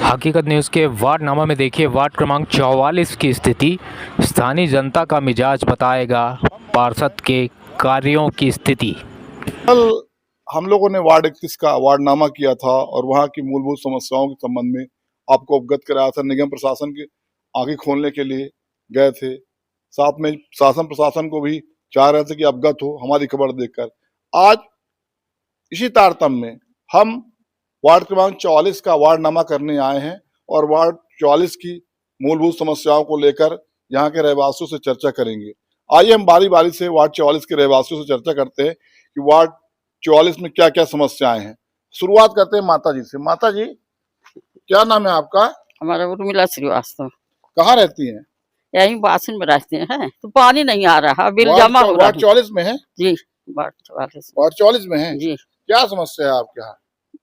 हकीकत न्यूज़ के वार्डनामा में देखिए वार्ड क्रमांक 44 की स्थिति। स्थानीय जनता का मिजाज बताएगा पार्षद के कार्यों की स्थिति। कल हम लोगों ने वार्ड 31 का वार्डनामा किया था और वहां की मूलभूत समस्याओं के संबंध में आपको अवगत कराया था। निगम प्रशासन की आंखें खोलने के लिए गए थे, साथ में शासन प्रशासन को भी चाह रहे थे कि अवगत हो हमारी खबर देखकर। आज इसी तारतम्य में हम वार्ड क्रमांक 44 का वार्डनामा करने आए हैं और वार्ड 44 की मूलभूत समस्याओं को लेकर यहाँ के रहवासियों से चर्चा करेंगे। आइए हम बारी बारी से वार्ड 44 के रहवासियों से चर्चा करते हैं कि वार्ड 44 में क्या क्या समस्याएं हैं। शुरुआत करते हैं माता जी से। माता जी, क्या नाम है आपका? हमारा उर्मिला श्रीवास्तव। कहाँ रहती हैं? यही बासन में रहते हैं। तो पानी नहीं आ रहा, बिल जमा हो रहा वार्ड 44 में है जी। वार्ड 44 वार्ड 44 में है जी। क्या समस्या है आपके यहाँ?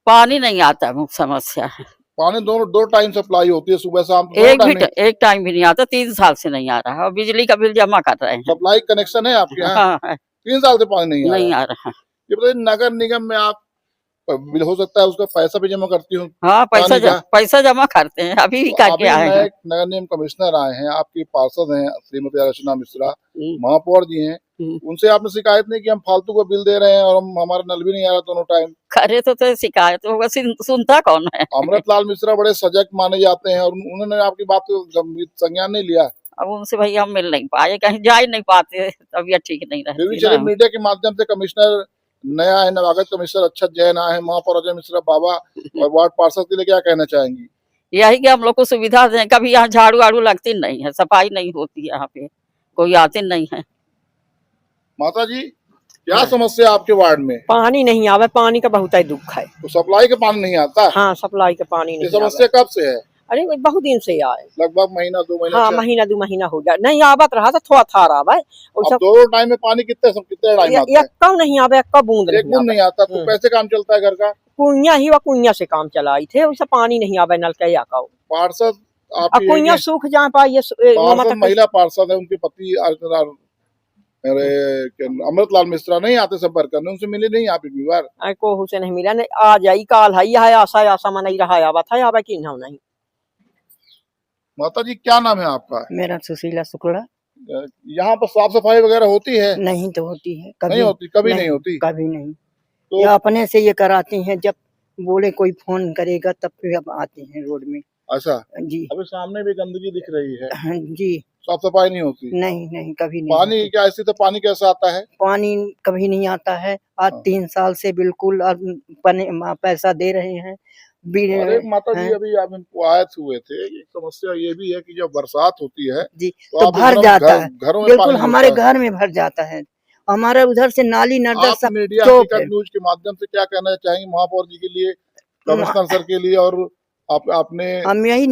पानी नहीं आता, मुख्य समस्या है। पानी दो टाइम सप्लाई होती है, सुबह शाम। एक टाइम भी नहीं आता, 3 साल से नहीं आ रहा। और बिजली का बिल जमा कर रहे हैं। सप्लाई कनेक्शन है आपके यहाँ? हाँ, है। 3 साल से पानी नहीं आ रहा। ये बताइए, नगर निगम में आप बिल हो सकता है उसका पैसा भी जमा करती हूँ? हाँ, पैसा जमा करते हैं। अभी भी करके आए हैं। नगर निगम कमिश्नर आए हैं, आपकी पार्षद हैं श्रीमती अर्चना मिश्रा, महापौर जी हैं, उनसे आपने शिकायत नहीं कि हम फालतू का बिल दे रहे हैं और हमारा नल भी नहीं आ रहा दोनों टाइम? करे तो शिकायत होगा, सुनता कौन है? अमृतलाल मिश्रा बड़े सजग माने जाते हैं और उन्होंने आपकी बात को संज्ञान नहीं लिया। अब उनसे भैया हम मिल नहीं पाए, कहीं जा ही नहीं पाते, तबीयत ठीक नहीं रहती। चलिए, मीडिया के माध्यम से कमिश्नर नया है, नवागत कमिश्नर अक्षत जैन आए हैं, महापौर अजय मिश्रा बाबा और वार्ड पार्षद के लिए क्या कहना चाहेंगी? यही कि हम लोग को सुविधा दें। कभी यहाँ झाड़ू वाड़ू लगती नहीं है, सफाई नहीं होती है, यहाँ पे कोई आते नहीं है। माता जी, क्या समस्या आपके वार्ड में? पानी नहीं आवे, पानी का बहुत ही दुख है। तो सप्लाई का पानी नहीं आता? हाँ, सप्लाई का पानी नहीं। समस्या कब से है? अरे बहुत दिन से आए, लगभग महीना 2 महीना। हाँ, महीना 2 महीना हो गया। नहीं आवत रहा था, थोड़ा था आवे। दोनों टाइम में पानी कितने टाइम आता है? कब नहीं आवे, कब बूंद नहीं आता। तो कैसे काम चलता है घर का? कुइया से काम चलाई थे, वैसे पानी नहीं आवे नल के। पार्षद कुइया सूख जा पाई। महिला पार्षद है, उनके पति अमृतलाल मिश्रा नहीं आते संपर्क करने, उनसे मिले नहीं आप एक बार? को से नहीं मिला। नहीं आ जाई काल है, आशा में नहीं रहा आवा था, आवे कि नहीं। माता जी, क्या नाम है आपका? मेरा सुशीला शुक्ला। यहाँ पर साफ सफाई वगैरह होती है? नहीं तो होती है, कभी नहीं होती। कभी नहीं होती? कभी नहीं। तो ये अपने से ये कराती हैं, जब बोले कोई फोन करेगा तब फिर अब आते हैं रोड में। अच्छा जी। अभी सामने भी गंदगी दिख रही है। हाँ जी। साफ सफाई नहीं होती? नहीं, कभी नहीं। पानी क्या ऐसी? तो पानी कैसा आता है? पानी कभी नहीं आता है। आज 3 साल से बिल्कुल पैसा दे रहे हैं। अरे माता जी, अभी आप इनको आए हुए थे। समस्या ये भी है कि जब बरसात होती है जी तो भर जाता है, बिल्कुल हमारे घर में भर जाता है। हमारे उधर से नाली नर्मदा सब। मीडिया न्यूज के माध्यम से क्या कहना चाहेंगे महापौर जी के लिए, कमिश्नर सर के लिए? और आपने हम यही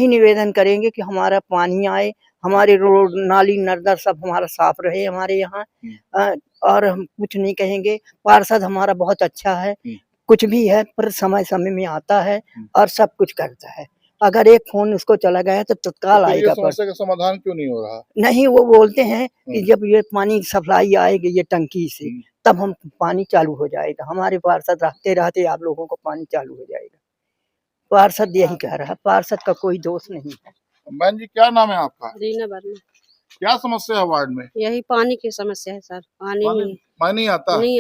निवेदन करेंगे कि हमारा पानी आए, हमारे रोड नाली नर्मदा सब हमारा साफ रहे हमारे यहाँ। और हम कुछ नहीं कहेंगे। पार्षद हमारा बहुत अच्छा है, कुछ भी है पर समय समय में आता है और सब कुछ करता है। अगर एक फोन उसको चला गया तो तत्काल आएगा। समस्या का समाधान क्यों नहीं हो रहा? नहीं, वो बोलते हैं कि जब ये पानी सप्लाई आएगी ये टंकी से, तब हम पानी चालू हो जाएगा। हमारे पार्षद रहते आप लोगों को पानी चालू हो जाएगा। पार्षद यही कह रहा है, पार्षद का कोई दोष नहीं है। बहन जी, क्या नाम है आपका? रीना वर्मा। क्या समस्या है वार्ड में? यही पानी की समस्या है सर। पानी नहीं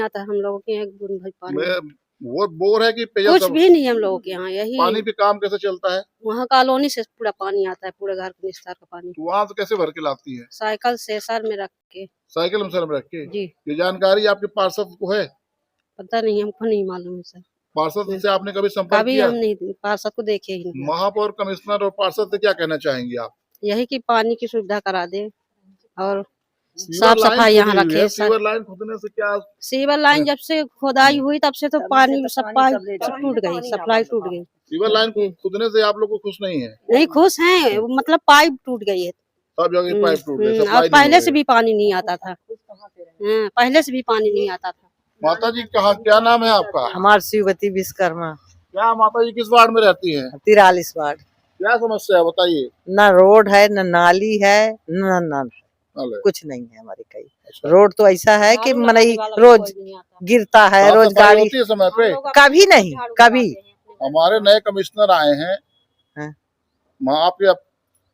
आता हम लोगों के एक बूंद भी पानी। वो बोर है कि कुछ भी नहीं हम लोगों के यहाँ। यही पानी पे काम कैसे चलता है? वहाँ कॉलोनी से पूरा पानी आता है, पूरे घर के निस्तार का पानी। तो वहाँ से कैसे भर के लाती है? साइकिल से सर में रख के। साइकिल में सर में रख के? जी। ये जानकारी आपके पार्षद को है? पता नहीं, हमको नहीं मालूम है सर। पार्षद से आपने कभी संपर्क किया? हम नहीं पार्षद को देखे ही नहीं। महापौर, कमिश्नर और पार्षद से क्या कहना चाहेंगी आप? यही कि पानी की सुविधा करा दे और साफ सफाई यहाँ रखे। सीवर लाइन खुदने से क्या? सीवर लाइन जब से खोदाई हुई तब से तो पानी सप्लाई टूट गई, सप्लाई टूट गई। सीवर लाइन खुदने से आप लोग को खुश नहीं है? नहीं खुश हैं, मतलब पाइप टूट गई है। सब जगह पाइप टूट गई। और पहले से भी पानी नहीं आता था। पहले से भी पानी नहीं आता था। माता जी, क्या नाम है आपका? हमारे शिववती विश्वकर्मा। क्या माता जी किस वार्ड में रहती हैं? 43 वार्ड। क्या समस्या है बताइए? न रोड है, न नाली है, न नल, कुछ नहीं है हमारे कहीं। अच्छा। रोड तो ऐसा है कि मनई रोज गिरता है, रोज गाड़ी समय पे कभी नहीं, कभी हमारे नए कमिश्नर आए हैं, हैं? वहाँ आपके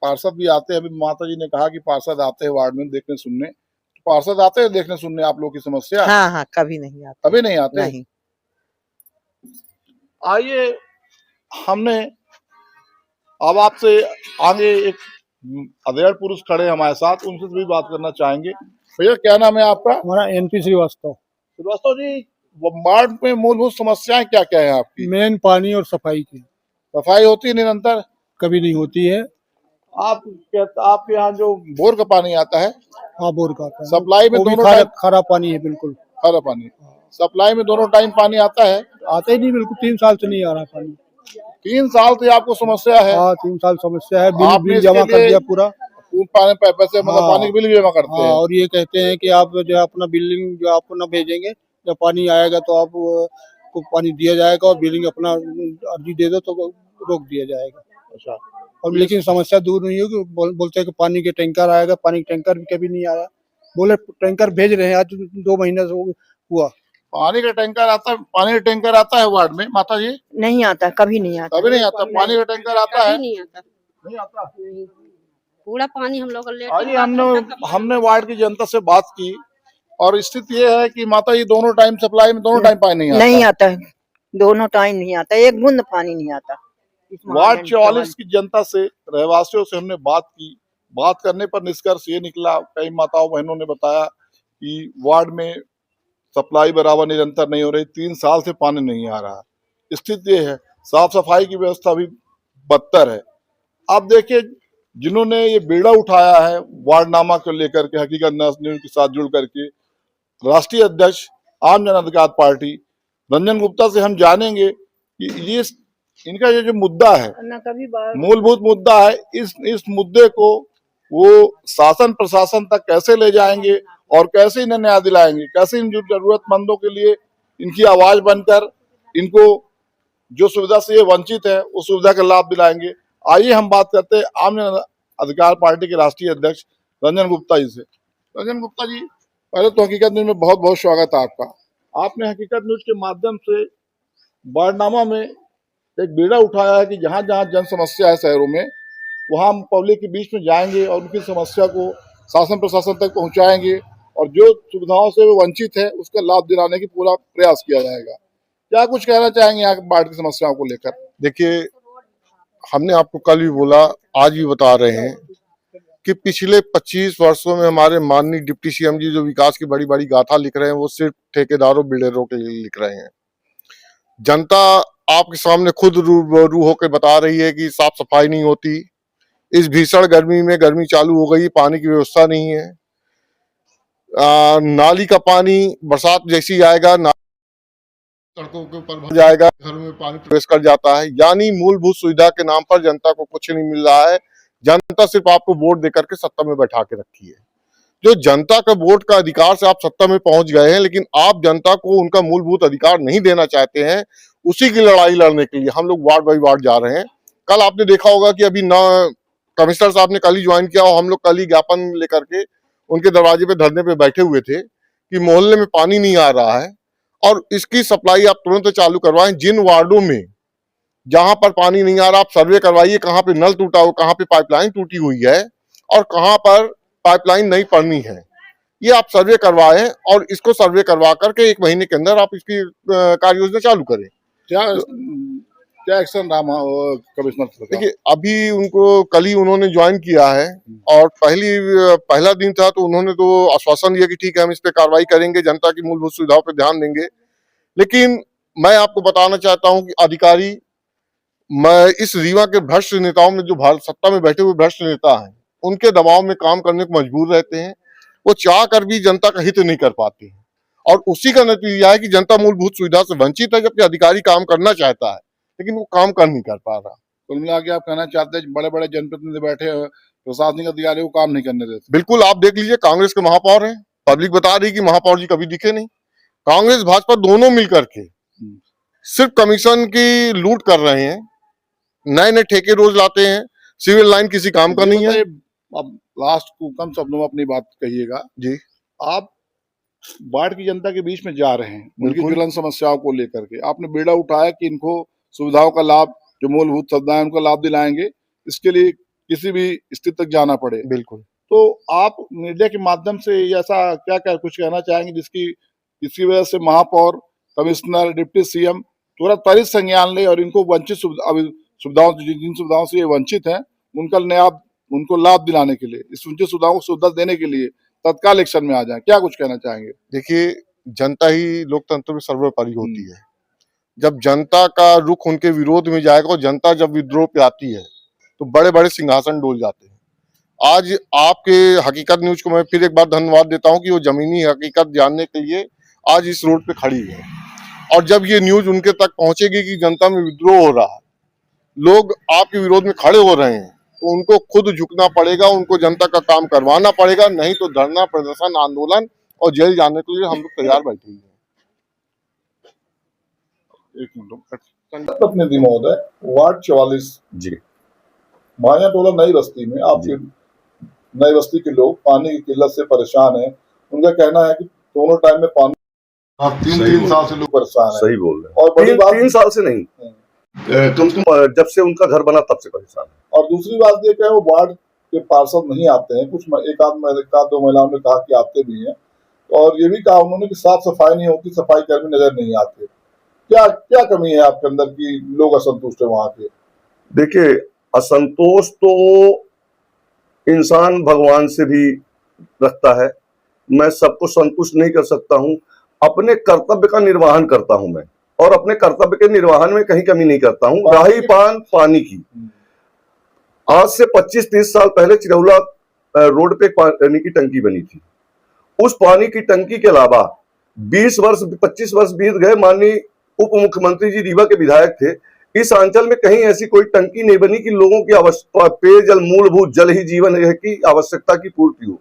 पार्षद भी आते हैं। अभी माता जी ने कहा कि पार्षद आते हैं वार्ड में देखने सुनने, तो पार्षद आते हैं देखने सुनने आप लोग की समस्या? हाँ हाँ, कभी नहीं आते। कभी नहीं आते? नहीं। आइए, हमने अब आपसे आगे एक अधेड़ पुरुष खड़े हैं हमारे साथ, उनसे भी बात करना चाहेंगे। भैया क्या नाम है आपका? हमारा एनपी श्रीवास्तव। श्रीवास्तव जी, वार्ड में मूलभूत समस्याएं क्या क्या है आपकी? मेन पानी और सफाई की सफाई होती है निरंतर? कभी नहीं होती है। आपके यहाँ जो बोर का पानी आता है, हाँ, बोर का आता है। सप्लाई में वो भी दोनों खारा टाइम खारा पानी है, बिल्कुल खारा पानी, सप्लाई में दोनों टाइम पानी आता है? आता ही नहीं, बिल्कुल 3 साल से नहीं आ रहा पानी। 3 साल से आपको समस्या है? हाँ, 3 साल समस्या है। आपने बिल इसके जमा कर लिए दिया पूरा। पानी पैसे मतलब हाँ। पानी के बिल भी जमा करते हाँ, हैं? और ये कहते हैं कि आप जो है अपना बिलिंग जो आप ना भेजेंगे, जब पानी आएगा तो आप को पानी दिया जाएगा और बिलिंग अपना अर्जी दे दो तो रोक दिया जाएगा। अच्छा। और लेकिन समस्या दूर नहीं होगी। बोलते हैं कि पानी के टैंकर आएगा, पानी के टैंकर भी कभी नहीं आया। बोले टैंकर भेज रहे हैं, आज 2 महीने से हुआ। पानी का टैंकर आता है वार्ड में माता जी? नहीं आता, कभी नहीं आता। कभी नहीं आता पानी का टैंकर? आता है? नहीं आता। नहीं आता। पूरा पानी हम लोग आइए, हमने वार्ड की जनता से बात की और स्थिति ये है कि माता जी दोनों टाइम सप्लाई में दोनों टाइम पानी नहीं आता है, दोनों टाइम नहीं आता, एक बूंद पानी नहीं आता। वार्ड 44 की जनता से, रहवासियों से हमने बात की। बात करने पर निष्कर्ष ये निकला, कई माताओं बहनों ने बताया कि वार्ड में सप्लाई बराबर निरंतर नहीं हो रही, 3 साल से पानी नहीं आ रहा। स्थिति ये है, साफ सफाई की व्यवस्था भी बदतर है। आप देखिए, जिन्होंने ये बीड़ा उठाया है वार्डनामा को लेकर के, हकीकत न्यूज के साथ जुड़ करके, राष्ट्रीय अध्यक्ष आम जन अधिकार पार्टी रंजन गुप्ता से हम जानेंगे कि ये इनका ये जो मुद्दा है, मूलभूत मुद्दा है, इस मुद्दे को वो शासन प्रशासन तक कैसे ले जाएंगे और कैसे इन्हें न्याय दिलाएंगे, कैसे इन जरूरतमंदों के लिए इनकी आवाज बनकर इनको जो सुविधा से ये वंचित है उस सुविधा का लाभ दिलाएंगे। आइए हम बात करते हैं आम जन अधिकार पार्टी के राष्ट्रीय अध्यक्ष रंजन गुप्ता जी से। रंजन गुप्ता जी, पहले तो हकीकत न्यूज में बहुत बहुत स्वागत है आपका। आपने हकीकत न्यूज के माध्यम से वार्डनामा में एक बीड़ा उठाया है कि जहाँ जहाँ जन समस्या है शहरों में, वहाँ हम पब्लिक के बीच में जाएंगे और उनकी समस्या को शासन प्रशासन तक पहुँचाएंगे और जो सुविधाओं से वो वंचित है उसका लाभ दिलाने की पूरा प्रयास किया जाएगा। क्या कुछ कहना चाहेंगे यहाँ के वार्ड की समस्याओं को लेकर? देखिए, हमने आपको कल भी बोला, आज भी बता रहे हैं कि पिछले 25 वर्षों में हमारे माननीय डिप्टी सीएम जी जो विकास की बड़ी बड़ी गाथा लिख रहे हैं वो सिर्फ ठेकेदारों बिल्डरों के लिए लिख रहे हैं। जनता आपके सामने खुद रूबरू होकर बता रही है कि साफ सफाई नहीं होती। इस भीषण गर्मी में गर्मी चालू हो गई, पानी की व्यवस्था नहीं है। नाली का पानी बरसात जैसी आएगा सड़कों के ऊपर भर जाएगा, घरों में पानी प्रवेश कर जाता है। यानी मूलभूत सुविधा के नाम पर जनता को कुछ नहीं मिल रहा है। जनता सिर्फ आपको वोट देकर के सत्ता में बैठा के रखी है। जो जनता का वोट का अधिकार से आप सत्ता में पहुंच गए हैं, लेकिन आप जनता को उनका मूलभूत अधिकार नहीं देना चाहते हैं। उसी की लड़ाई लड़ने के लिए हम लोग वार्ड बाई वार्ड जा रहे हैं। कल आपने देखा होगा कि अभी कमिश्नर साहब ने कल ही ज्वाइन किया और हम लोग कल ही ज्ञापन लेकर के उनके दरवाजे पे धरने पे बैठे हुए थे कि मोहल्ले में पानी नहीं आ रहा है और इसकी सप्लाई आप तुरंत चालू करवाएं। जिन वार्डों में जहां पर पानी नहीं आ रहा, आप सर्वे करवाइए कहाँ पे नल टूटा हो, कहाँ पे पाइपलाइन टूटी हुई है और कहाँ पर पाइपलाइन नहीं पड़नी है। ये आप सर्वे करवाएं और इसको सर्वे करवा करके 1 महीने के अंदर आप इसकी कार्य योजना चालू करें। क्या एक्शन रहा कमिश्नर? देखिए, अभी उनको कल ही उन्होंने ज्वाइन किया है और पहला दिन था तो उन्होंने तो आश्वासन दिया कि ठीक है हम इस पे कार्रवाई करेंगे, जनता की मूलभूत सुविधाओं पे ध्यान देंगे। लेकिन मैं आपको बताना चाहता हूं कि अधिकारी, मैं इस रीवा के भ्रष्ट नेताओं में जो भारत सत्ता में बैठे हुए भ्रष्ट नेता हैं, उनके दबाव में काम करने को मजबूर रहते हैं। वो चाह कर भी जनता का हित नहीं कर पाते हैं और उसी का नतीजा है कि जनता मूलभूत सुविधा से वंचित है, जबकि अधिकारी काम करना चाहता है लेकिन वो काम कर नहीं कर पा रहा। कुल मिला के आप कहना चाहते हैं बड़े बड़े जनप्रतिनिधि बैठे हैं, प्रशासनिक अधिकारी को काम नहीं करने देते? बिल्कुल, आप देख लीजिए, कांग्रेस के महापौर हैं, पब्लिक बता रही कि महापौर जी कभी दिखे नहीं। कांग्रेस भाजपा दोनों मिलकर के सिर्फ कमीशन की लूट कर रहे हैं, नए नए ठेके रोज लाते हैं, सिविल लाइन किसी काम का नहीं है। अब लास्ट को कम शब्दों में अपनी बात कहिएगा जी। आप वार्ड की जनता के बीच में जा रहे हैं, उनकी ज्वलन समस्याओं को लेकर के आपने बीड़ा उठाया कि इनको सुविधाओं का लाभ, जो मूलभूत सुविधाएं उनका लाभ दिलाएंगे। इसके लिए किसी भी स्थिति तक जाना पड़े। बिल्कुल। तो आप मीडिया के माध्यम से ऐसा क्या क्या कुछ कहना चाहेंगे जिसकी वजह से महापौर, कमिश्नर, डिप्टी सीएम तुरंत त्वरित संज्ञान ले और इनको वंचित सुविधाओं जिन सुविधाओं से ये वंचित हैं उनको लाभ दिलाने के लिए, इस वंचित सुविधाओं को सुविधा देने के लिए तत्काल एक्शन में आ जाए। क्या कुछ कहना चाहेंगे? देखिए, जनता ही लोकतंत्र में सर्वोपरि होती है। जब जनता का रुख उनके विरोध में जाएगा और जनता जब विद्रोह पे आती है तो बड़े बड़े सिंहासन डोल जाते हैं। आज आपके हकीकत न्यूज को मैं फिर एक बार धन्यवाद देता हूं कि वो जमीनी हकीकत जानने के लिए आज इस रोड पे खड़ी है। और जब ये न्यूज उनके तक पहुंचेगी कि जनता में विद्रोह हो रहा है, लोग आपके विरोध में खड़े हो रहे हैं, तो उनको खुद झुकना पड़ेगा, उनको जनता का काम करवाना पड़ेगा, नहीं तो धरना, प्रदर्शन, आंदोलन और जेल जाने के लिए हम लोग तैयार बैठे हैं। एक मिनट, प्रतिनिधि महोदय, वार्ड 44 जी, माया टोला नई बस्ती में आपके नई बस्ती के लोग पानी की किल्लत से परेशान हैं। उनका कहना है कि दोनों टाइम में पानी, तीन साल से लोग परेशान हैं। सही बोल रहे हैं। और बड़ी बात, 3 साल से नहीं, कम से कम जब से उनका घर बना तब से परेशान है। और दूसरी बात ये कि वो वार्ड के पार्षद नहीं आते हैं। कुछ एक आध दो महिलाओं ने कहा कि आते भी हैं, और ये भी कहा उन्होंने कि साफ सफाई नहीं होती, सफाई कर्मी नजर नहीं आते। क्या कमी है आपके अंदर की लोग असंतुष्ट है वहां के? देखिए, असंतोष तो इंसान भगवान से भी रखता है। मैं सबको संतुष्ट नहीं कर सकता हूं। अपने कर्तव्य का निर्वहन करता हूं मैं, और अपने कर्तव्य के निर्वहन में कहीं कमी नहीं करता हूं। राही पान पानी की, आज से 25-30 साल पहले चिरौला रोड पे पानी की टंकी बनी थी। उस पानी की टंकी के अलावा 25 वर्ष बीत गए, माननीय उप मुख्यमंत्री जी रीवा के विधायक थे। इस अंचल में कहीं ऐसी कोई टंकी नहीं बनी कि लोगों की आवश्यकता, पेयजल, मूलभूत जल ही जीवन है की आवश्यकता की पूर्ति हो।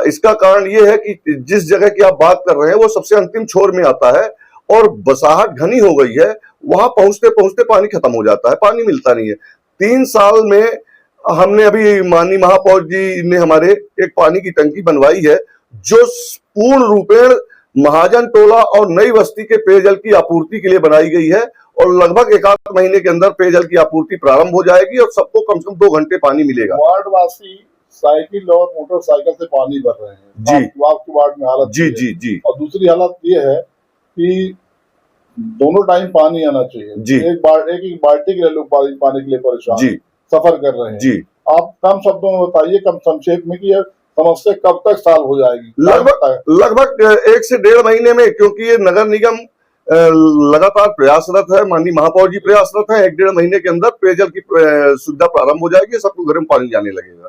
इसका कारण यह है कि जिस जगह की आप बात कर रहे हैं वो सबसे अंतिम छोर में आता है और बसाहट घनी हो गई है। वहां पहुंचते पहुंचते पानी खत्म हो जाता है, पानी मिलता नहीं है। 3 साल में हमने अभी माननीय महापौर जी ने हमारे एक पानी की टंकी बनवाई है, जो पूर्ण रूपेण महाजन टोला और नई बस्ती के पेयजल की आपूर्ति के लिए बनाई गई है। और लगभग 1 महीने के अंदर पेयजल की आपूर्ति प्रारंभ हो जाएगी और सबको कम से कम 2 घंटे पानी मिलेगा। वार्डवासी साइकिल और मोटरसाइकिल से पानी भर रहे हैं जी, आपके वार्ड में हालत जी जी जी। और दूसरी हालत ये है कि दोनों टाइम पानी आना चाहिए जी। एक बाल्टी के लिए लोग पानी के लिए परेशान जी, सफर कर रहे हैं जी। आप कम शब्दों में बताइए, कम संक्षेप में, कि समस्या कब तक सॉल्व हो जाएगी? लगभग 1 से 1.5 महीने में, क्योंकि ये नगर निगम लगातार प्रयासरत है, माननीय महापौर जी प्रयासरत है। 1-1.5 महीने के अंदर पेयजल की सुविधा प्रारंभ हो जाएगी, सबको घर में पानी जाने लगेगा।